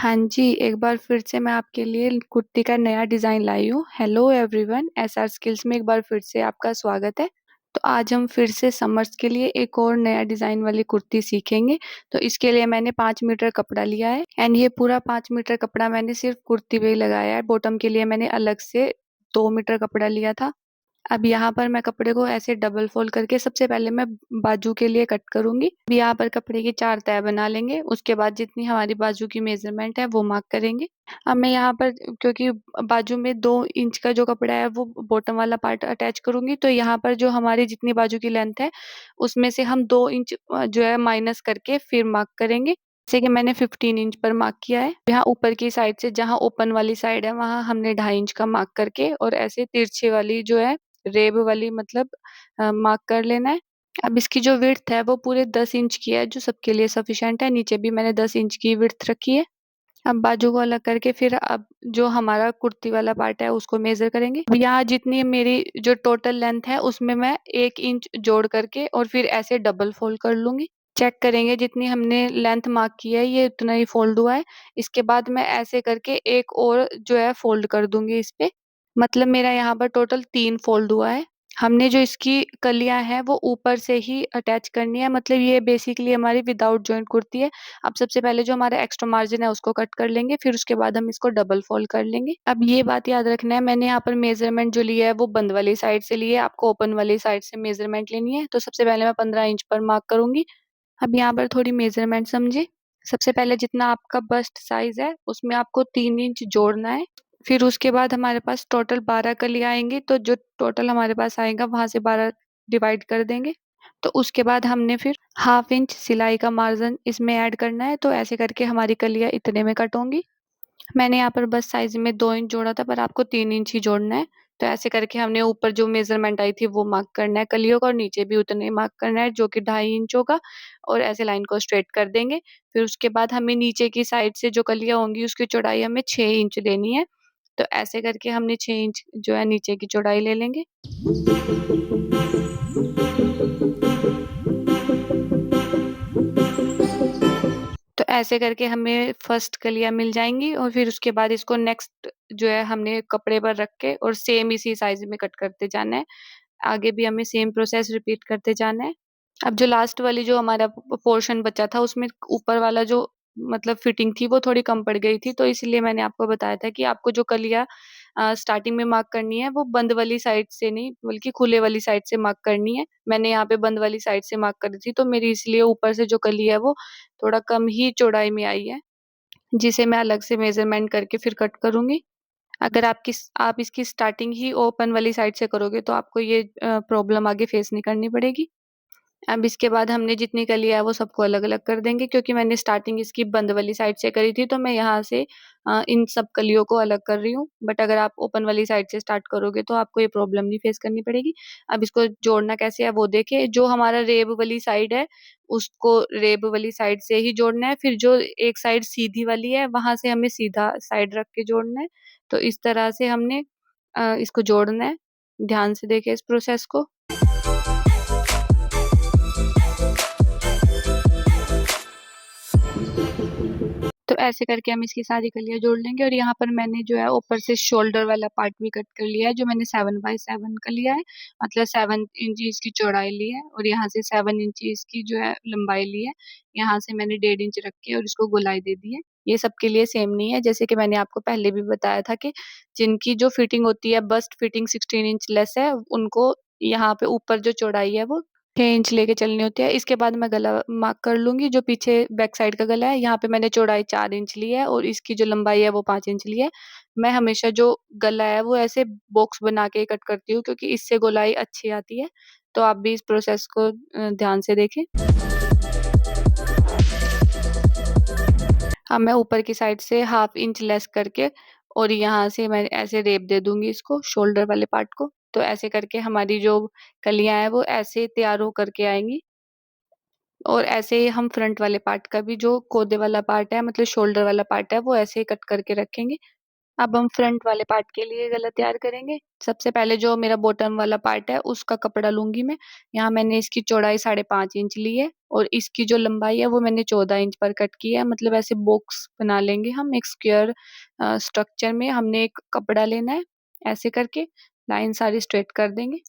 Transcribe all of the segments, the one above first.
हाँ जी, एक बार फिर से मैं आपके लिए कुर्ती का नया डिज़ाइन लाई हूँ। हेलो एवरीवन, एसआर स्किल्स में एक बार फिर से आपका स्वागत है। तो आज हम फिर से समर्स के लिए एक और नया डिज़ाइन वाली कुर्ती सीखेंगे। तो इसके लिए मैंने 5 मीटर कपड़ा लिया है एंड ये पूरा 5 मीटर कपड़ा मैंने सिर्फ कुर्ती पे ही लगाया है। बॉटम के लिए मैंने अलग से 2 मीटर कपड़ा लिया था। अब यहाँ पर मैं कपड़े को ऐसे डबल फोल्ड करके सबसे पहले मैं बाजू के लिए कट करूंगी। अब यहाँ पर कपड़े की 4 तह बना लेंगे। उसके बाद जितनी हमारी बाजू की मेजरमेंट है वो मार्क करेंगे। अब मैं यहाँ पर क्योंकि बाजू में 2 इंच का जो कपड़ा है वो बॉटम वाला पार्ट अटैच करूंगी, तो यहाँ पर जो हमारी जितनी बाजू की लेंथ है उसमें से हम 2 इंच जो है माइनस करके फिर मार्क करेंगे। जैसे कि मैंने 15 इंच पर मार्क किया है। यहाँ ऊपर की साइड से जहाँ ओपन वाली साइड है वहां हमने 2.5 इंच का मार्क करके और ऐसे तिरछे वाली जो है रेब वाली मतलब मार्क कर लेना है। अब इसकी जो विड्थ है वो पूरे 10 इंच की है, जो सबके लिए सफिशिएंट है। नीचे भी मैंने 10 इंच की विड्थ रखी है। अब बाजू को अलग करके फिर अब जो हमारा कुर्ती वाला पार्ट है उसको मेजर करेंगे। अब यहाँ जितनी मेरी जो टोटल लेंथ है उसमें मैं 1 इंच जोड़ करके और फिर ऐसे डबल फोल्ड कर लूंगी। चेक करेंगे जितनी हमने लेंथ मार्क की है ये उतना ही फोल्ड हुआ है। इसके बाद मैं ऐसे करके एक और जो है फोल्ड कर दूंगी इस पे। मतलब मेरा यहाँ पर टोटल 3 फोल्ड हुआ है। हमने जो इसकी कलियां हैं वो ऊपर से ही अटैच करनी है, मतलब ये बेसिकली हमारी विदाउट जॉइंट कुर्ती है। अब सबसे पहले जो हमारा एक्स्ट्रा मार्जिन है उसको कट कर लेंगे, फिर उसके बाद हम इसको डबल फोल्ड कर लेंगे। अब ये बात याद रखना है, मैंने यहाँ पर मेजरमेंट जो लिया है वो बंद वाली साइड से ली है, आपको ओपन वाली साइड से मेजरमेंट लेनी है। तो सबसे पहले मैं 15 इंच पर मार्क करूंगी। अब यहाँ पर थोड़ी मेजरमेंट समझे। सबसे पहले जितना आपका बस्ट साइज है उसमें आपको 3 इंच जोड़ना है। फिर उसके बाद हमारे पास टोटल 12 कलियां आएंगी, तो जो टोटल हमारे पास आएगा वहां से 12 डिवाइड कर देंगे। तो उसके बाद हमने फिर 1/2 इंच सिलाई का मार्जिन इसमें ऐड करना है। तो ऐसे करके हमारी कलियां इतने में कट होंगी। मैंने यहाँ पर बस साइज में 2 इंच जोड़ा था, पर आपको 3 इंच ही जोड़ना है। तो ऐसे करके हमने ऊपर जो मेजरमेंट आई थी वो मार्क करना है कलियों का, और नीचे भी उतने मार्क करना है जो कि 2.5 इंच होगा। और ऐसे लाइन को स्ट्रेट कर देंगे। फिर उसके बाद हमें नीचे की साइड से जो कलियां होंगी उसकी चौड़ाई हमें 6 इंच लेनी है। तो ऐसे करके हमने 6 इंच जो है नीचे की चौड़ाई ले लेंगे। तो ऐसे करके हमें फर्स्ट कलियां मिल जाएंगी, और फिर उसके बाद इसको नेक्स्ट जो है हमने कपड़े पर रख के और सेम इसी साइज में कट करते जाना है। आगे भी हमें सेम प्रोसेस रिपीट करते जाना है। अब जो लास्ट वाली जो हमारा पोर्शन बचा था उसमें ऊपर वाला जो मतलब फिटिंग थी वो थोड़ी कम पड़ गई थी, तो इसलिए मैंने आपको बताया था कि आपको जो कलियां स्टार्टिंग में मार्क करनी है वो बंद वाली साइड से नहीं बल्कि खुले वाली साइड से मार्क करनी है। मैंने यहाँ पे बंद वाली साइड से मार्क करी थी, तो मेरी इसलिए ऊपर से जो कली है वो थोड़ा कम ही चौड़ाई में आई है, जिसे मैं अलग से मेजरमेंट करके फिर कट करूंगी। अगर आप इसकी स्टार्टिंग ही ओपन वाली साइड से करोगे तो आपको ये प्रॉब्लम आगे फेस नहीं करनी पड़ेगी। अब इसके बाद हमने जितनी कलियां है वो सबको अलग अलग कर देंगे, क्योंकि मैंने स्टार्टिंग इसकी बंद वाली साइड से करी थी तो मैं यहाँ से इन सब कलियों को अलग कर रही हूँ। बट अगर आप ओपन वाली साइड से स्टार्ट करोगे तो आपको ये प्रॉब्लम नहीं फेस करनी पड़ेगी। अब इसको जोड़ना कैसे है वो देखिए। जो हमारा रेब वाली साइड है उसको रेब वाली साइड से ही जोड़ना है। फिर जो एक साइड सीधी वाली है वहां से हमें सीधा साइड रख के जोड़ना है। तो इस तरह से हमने इसको जोड़ना है। ध्यान से देखिए इस प्रोसेस को। तो ऐसे करके हम इसकी सारी कलियां जोड़ लेंगे। और यहाँ पर मैंने जो है ऊपर से शोल्डर वाला पार्ट भी कट कर लिया है, जो मैंने 7x7 का लिया है। मतलब 7 इंच इसकी चौड़ाई ली है और यहाँ से 7 इंच इसकी जो है लंबाई ली है। यहाँ से मैंने 1.5 इंच रख के और इसको गोलाई दे दी है। ये सबके लिए सेम नहीं है, जैसे कि मैंने आपको पहले भी बताया था कि जिनकी जो फिटिंग होती है बस्ट फिटिंग 16 इंच लेस है उनको यहाँ पे ऊपर जो चौड़ाई है वो 6 इंच लेके चलनी होती है। इसके बाद मैं गला मार्क कर लूंगी। जो पीछे बैक साइड का गला है यहाँ पे मैंने चौड़ाई 4 इंच ली है और इसकी जो लंबाई है वो 5 इंच ली है। मैं हमेशा जो गला है वो ऐसे बॉक्स बना के कट करती हूँ, क्योंकि इससे गोलाई अच्छी आती है। तो आप भी इस प्रोसेस को ध्यान से देखें। अब मैं ऊपर की साइड से 1/2 इंच लेस करके और यहाँ से मैं ऐसे रेप दे दूंगी इसको शोल्डर वाले पार्ट को। तो ऐसे करके हमारी जो कलियां हैं वो ऐसे तैयार हो करके आएंगी। और ऐसे ही हम फ्रंट वाले पार्ट का भी जो कोदे वाला पार्ट है मतलब शोल्डर वाला पार्ट है वो ऐसे ही कट करके रखेंगे। अब हम फ्रंट वाले पार्ट के लिए गला तैयार करेंगे। सबसे पहले जो मेरा बॉटम वाला पार्ट है उसका कपड़ा लूंगी मैं। यहाँ मैंने इसकी चौड़ाई 5.5 इंच ली है और इसकी जो लंबाई है वो मैंने 14 इंच पर कट की है। मतलब ऐसे बॉक्स बना लेंगे हम एक स्क्वायर स्ट्रक्चर में। हमने एक कपड़ा लेना है, ऐसे करके लाइन सारी स्ट्रेट कर देंगे।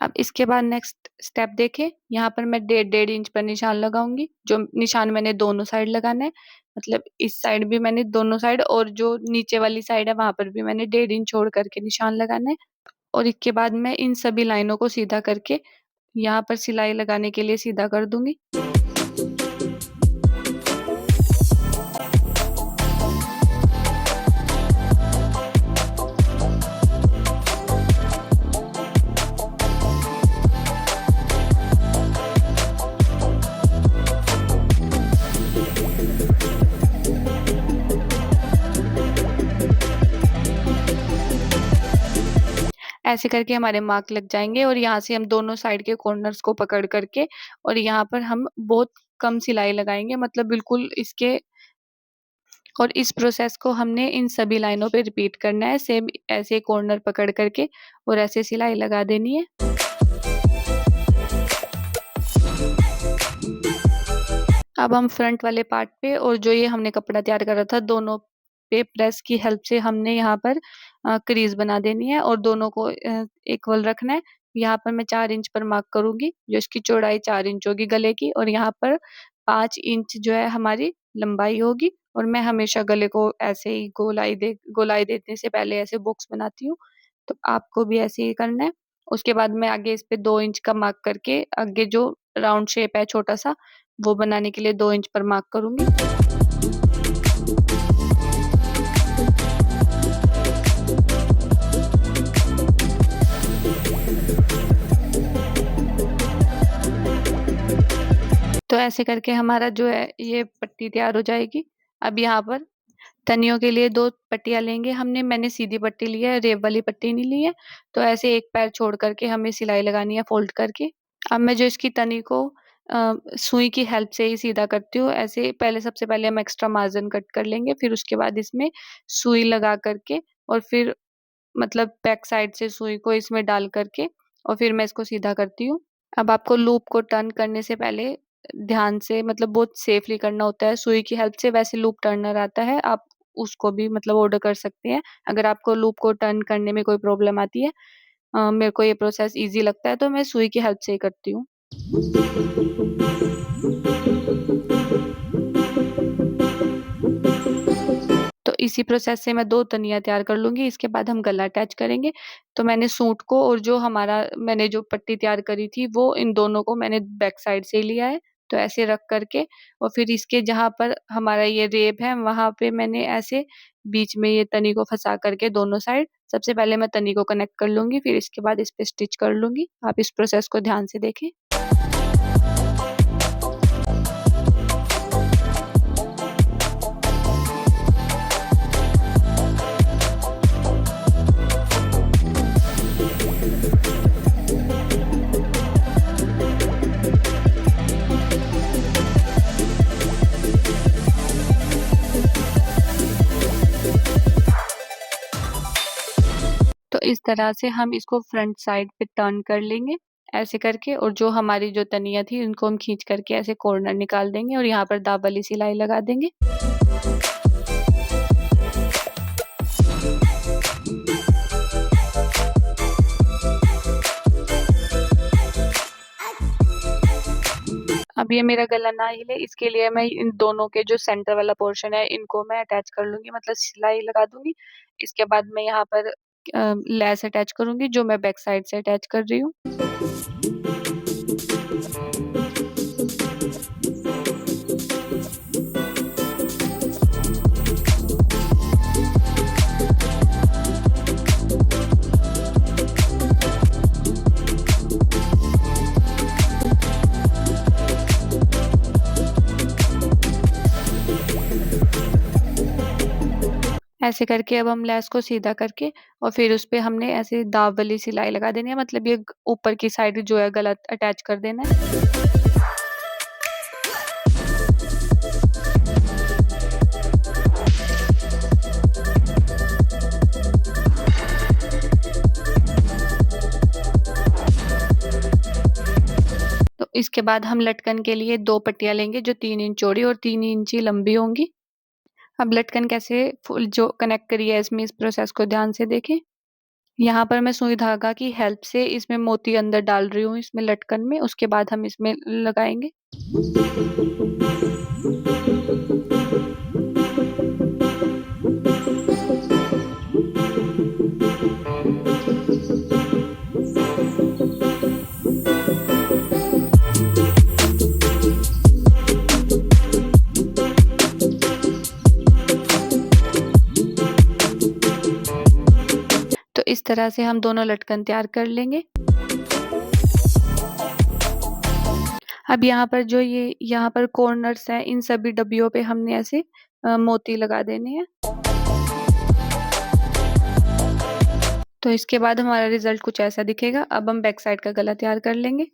अब इसके बाद नेक्स्ट स्टेप देखें, यहाँ पर मैं 1.5 इंच पर निशान लगाऊंगी। जो निशान मैंने दोनों साइड लगाना है, मतलब इस साइड भी मैंने दोनों साइड और जो नीचे वाली साइड है वहां पर भी मैंने 1.5 इंच छोड़ करके निशान लगाना है। और इसके बाद मैं इन सभी लाइनों को सीधा करके यहाँ पर सिलाई लगाने के लिए सीधा कर दूंगी। ऐसे करके हमारे मार्क लग जाएंगे और यहाँ से हम दोनों साइड के कॉर्नर्स को पकड़ करके और यहाँ पर हम बहुत कम सिलाई लगाएंगे, मतलब बिल्कुल इसके। और इस प्रोसेस को हमने इन सभी लाइनों पे रिपीट करना है, सेम ऐसे कॉर्नर पकड़ करके और ऐसे सिलाई लगा देनी है। अब हम फ्रंट वाले पार्ट पे और जो ये हमने कपड़ा तैयार करा था दोनों पे प्रेस की हेल्प से हमने यहाँ पर क्रीज बना देनी है और दोनों को इक्वल रखना है। यहाँ पर मैं 4 इंच पर मार्क करूंगी, जो इसकी चौड़ाई 4 इंच होगी गले की, और यहाँ पर 5 इंच जो है हमारी लंबाई होगी। और मैं हमेशा गले को ऐसे ही गोलाई देने से पहले ऐसे बॉक्स बनाती हूँ, तो आपको भी ऐसे ही करना है। उसके बाद मैं आगे इस पे 2 इंच का मार्क करके आगे जो राउंड शेप है छोटा सा वो बनाने के लिए 2 इंच पर मार्क करूंगी। तो ऐसे करके हमारा जो है ये पट्टी तैयार हो जाएगी। अब यहाँ पर तनियों के लिए 2 पट्टियां लेंगे हमने। मैंने सीधी पट्टी ली है, रेब वाली पट्टी नहीं ली है। तो ऐसे एक पैर छोड़ करके हमें सिलाई लगानी है फोल्ड करके। अब मैं जो इसकी तनी को सुई की हेल्प से ही सीधा करती हूँ। ऐसे पहले सबसे पहले हम एक्स्ट्रा मार्जिन कट कर लेंगे, फिर उसके बाद इसमें सुई लगा करके और फिर मतलब बैक साइड से सुई को इसमें डाल करके और फिर मैं इसको सीधा करती हूँ। अब आपको लूप को टर्न करने से पहले ध्यान से, मतलब बहुत सेफली करना होता है सुई की हेल्प से। वैसे लूप टर्नर आता है, आप उसको भी मतलब ऑर्डर कर सकते हैं अगर आपको लूप को टर्न करने में कोई प्रॉब्लम आती है। मेरे को ये प्रोसेस इजी लगता है तो मैं सुई की हेल्प से ही करती हूँ। तो इसी प्रोसेस से मैं 2 तनिया तैयार कर लूंगी। इसके बाद हम गला अटैच करेंगे। तो मैंने सूट को और जो हमारा मैंने जो पट्टी तैयार करी थी वो इन दोनों को मैंने बैक साइड से लिया है। तो ऐसे रख करके और फिर इसके जहां पर हमारा ये रेब है वहां पे मैंने ऐसे बीच में ये तनी को फंसा करके दोनों साइड सबसे पहले मैं तनी को कनेक्ट कर लूंगी, फिर इसके बाद इस पे स्टिच कर लूंगी। आप इस प्रोसेस को ध्यान से देखें। तो इस तरह से हम इसको फ्रंट साइड पे टर्न कर लेंगे ऐसे करके, और जो हमारी जो तनिया थी उनको हम खींच करके ऐसे कॉर्नर निकाल देंगे और यहाँ पर दाब वाली सिलाई लगा देंगे। अब ये मेरा गला ना हिले इसके लिए मैं इन दोनों के जो सेंटर वाला पोर्शन है इनको मैं अटैच कर लूंगी, मतलब सिलाई लगा दूंगी। इसके बाद मैं यहाँ पर लेस अटैच करूंगी जो मैं बैक साइड से अटैच कर रही हूँ। ऐसे करके अब हम लेस को सीधा करके और फिर उस पे हमने ऐसे दाव वाली सिलाई लगा देनी है, मतलब ये ऊपर की साइड जो है गला अटैच कर देना है। बाद हम लटकन के लिए 2 पट्टियाँ लेंगे जो 3 इंच चौड़ी और 3 इंची लंबी होंगी। अब लटकन कैसे फुल जो कनेक्ट करी है इसमें, इस प्रोसेस को ध्यान से देखें। यहाँ पर मैं सुई धागा की हेल्प से इसमें मोती अंदर डाल रही हूँ इसमें लटकन में, उसके बाद हम इसमें लगाएंगे। तो इस तरह से हम दोनों लटकन तैयार कर लेंगे। अब यहाँ पर जो ये यहाँ पर कॉर्नर्स हैं, इन सभी डब्बियों पे हमने ऐसे मोती लगा देने हैं। तो इसके बाद हमारा रिजल्ट कुछ ऐसा दिखेगा। अब हम बैक साइड का गला तैयार कर लेंगे।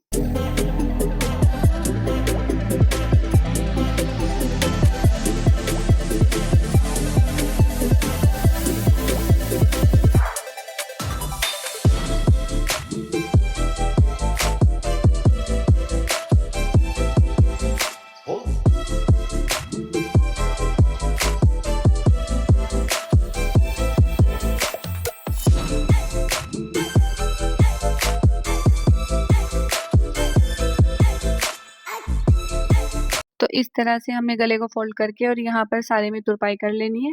तो इस तरह से हमें गले को फोल्ड करके और यहाँ पर सारे में तुरपाई कर लेनी है।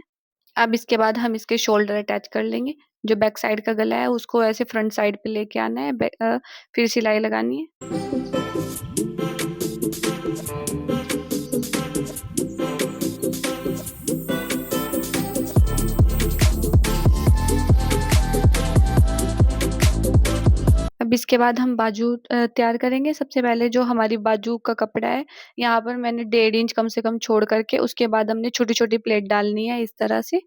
अब इसके बाद हम इसके शोल्डर अटैच कर लेंगे। जो बैक साइड का गला है उसको ऐसे फ्रंट साइड पे लेके आना है, फिर सिलाई लगानी है। अब इसके बाद हम बाजू तैयार करेंगे। सबसे पहले जो हमारी बाजू का कपड़ा है, यहाँ पर मैंने 1.5 इंच कम से कम छोड़ करके उसके बाद हमने छोटी छोटी प्लेट डालनी है इस तरह से।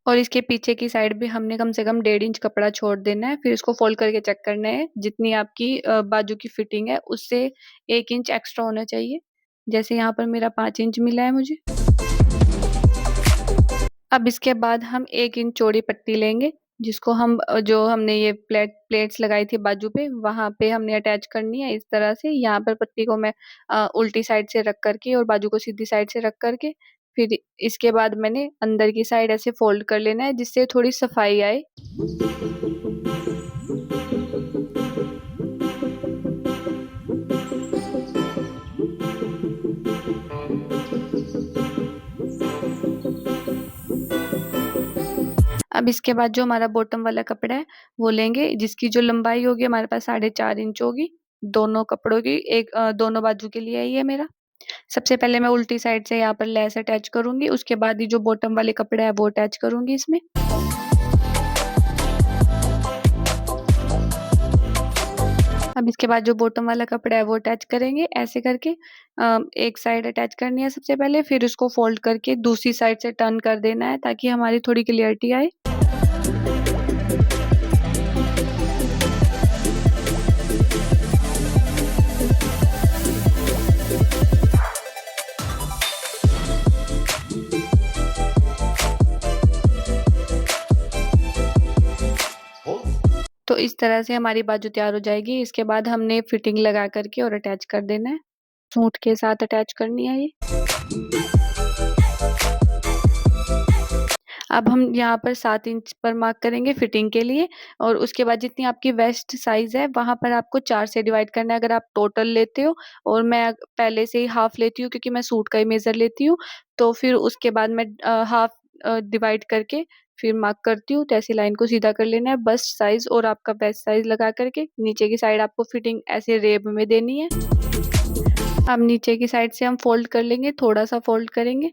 और इसके पीछे की साइड भी हमने कम से कम 1.5 इंच कपड़ा छोड़ देना है। फिर इसको फोल्ड करके चेक करना है, जितनी आपकी बाजू की फिटिंग है उससे 1 इंच एक्स्ट्रा होना चाहिए। जैसे यहाँ पर मेरा 5 इंच मिला है मुझे। अब इसके बाद हम 1 इंच चौड़ी पट्टी लेंगे, जिसको हम जो हमने ये प्लेट्स लगाई थी बाजू पे, वहां पे हमने अटैच करनी है इस तरह से। यहाँ पर पट्टी को मैं उल्टी साइड से रख करके और बाजू को सीधी साइड से रख करके, फिर इसके बाद मैंने अंदर की साइड ऐसे फोल्ड कर लेना है जिससे थोड़ी सफाई आए। अब इसके बाद जो हमारा बॉटम वाला कपड़ा है वो लेंगे, जिसकी जो लंबाई होगी हमारे पास 4.5 इंच होगी दोनों कपड़ों की। दोनों बाजू के लिए है ये मेरा। सबसे पहले मैं उल्टी साइड से यहाँ पर लेस अटैच करूंगी, उसके बाद ही जो बॉटम वाले कपड़ा है वो अटैच करूंगी इसमें। अब इसके बाद जो बॉटम वाला कपड़ा है वो अटैच करेंगे ऐसे करके। एक साइड अटैच करनी है सबसे पहले, फिर उसको फोल्ड करके दूसरी साइड से टर्न कर देना है ताकि हमारी थोड़ी क्लियरिटी आए। तो इस तरह से हमारी बाजू तैयार हो जाएगी। इसके बाद हमने फिटिंग लगा करके और अटैच कर देना है, सूट के साथ अटैच करनी है ये। अब हम यहाँ पर 7 इंच पर मार्क करेंगे फिटिंग के लिए, और उसके बाद जितनी आपकी वेस्ट साइज है वहां पर आपको 4 से डिवाइड करना है अगर आप टोटल लेते हो। और मैं पहले से ही हाफ लेती हूँ क्योंकि मैं सूट का ही मेजर लेती हूँ। तो फिर उसके बाद मैं हाफ डिवाइड करके फिर मार्क करती हूँ। तो ऐसी लाइन को सीधा कर लेना है, बस्ट साइज और आपका वेस्ट साइज लगा करके नीचे की साइड आपको फिटिंग ऐसे रेब में देनी है। अब नीचे की साइड से हम फोल्ड कर लेंगे, थोड़ा सा फोल्ड करेंगे।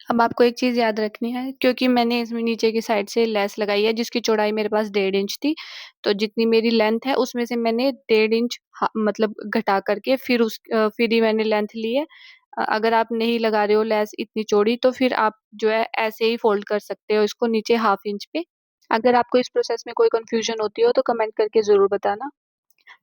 अब आपको एक चीज याद रखनी है, क्योंकि मैंने इसमें नीचे की साइड से लेस लगाई है जिसकी चौड़ाई मेरे पास 1.5 इंच थी। तो जितनी मेरी लेंथ है उसमें से मैंने 1.5 इंच मतलब घटा करके फिर ही मैंने लेंथ ली है। अगर आप नहीं लगा रहे हो लेस इतनी चौड़ी तो फिर आप जो है ऐसे ही फोल्ड कर सकते हो इसको नीचे 1/2 इंच पे। अगर आपको इस प्रोसेस में कोई कंफ्यूजन होती हो तो कमेंट करके जरूर बताना।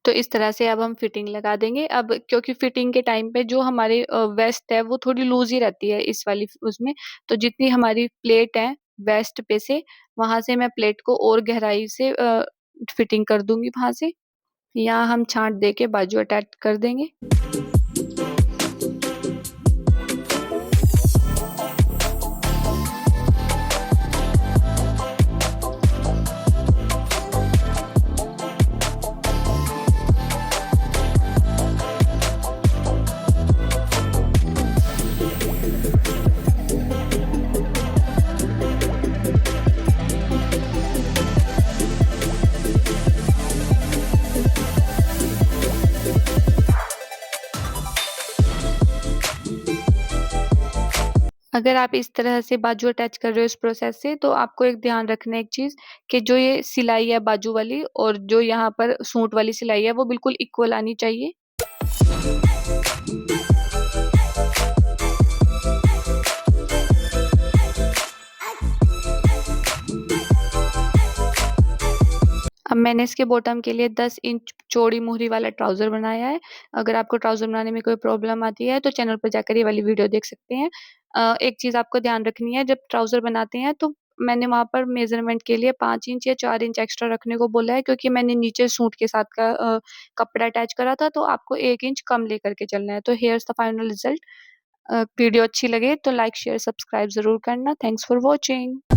तो इस तरह से अब हम फिटिंग लगा देंगे। अब क्योंकि फिटिंग के टाइम पे जो हमारी वेस्ट है वो थोड़ी लूज ही रहती है इस वाली उसमें, तो जितनी हमारी प्लेट है वेस्ट पे से, वहां से मैं प्लेट को और गहराई से फिटिंग कर दूंगी वहां से। यहाँ हम छांट दे के बाजू अटैच कर देंगे। अगर आप इस तरह से बाजू अटैच कर रहे हो इस प्रोसेस से, तो आपको एक ध्यान रखना है एक चीज, कि जो ये सिलाई है बाजू वाली और जो यहाँ पर सूट वाली सिलाई है वो बिल्कुल इक्वल आनी चाहिए। अब मैंने इसके बॉटम के लिए 10 इंच चौड़ी मुहरी वाला ट्राउजर बनाया है। अगर आपको ट्राउजर बनाने में कोई प्रॉब्लम आती है तो चैनल पर जाकर ये वाली वीडियो देख सकते हैं। एक चीज आपको ध्यान रखनी है, जब ट्राउजर बनाते हैं तो मैंने वहां पर मेजरमेंट के लिए 5 इंच या 4 इंच एक्स्ट्रा रखने को बोला है, क्योंकि मैंने नीचे सूट के साथ का कपड़ा अटैच करा था, तो आपको 1 इंच कम लेकर के चलना है। तो hairs the final result. Video अच्छी लगे तो लाइक शेयर सब्सक्राइब जरूर करना। Thanks for watching.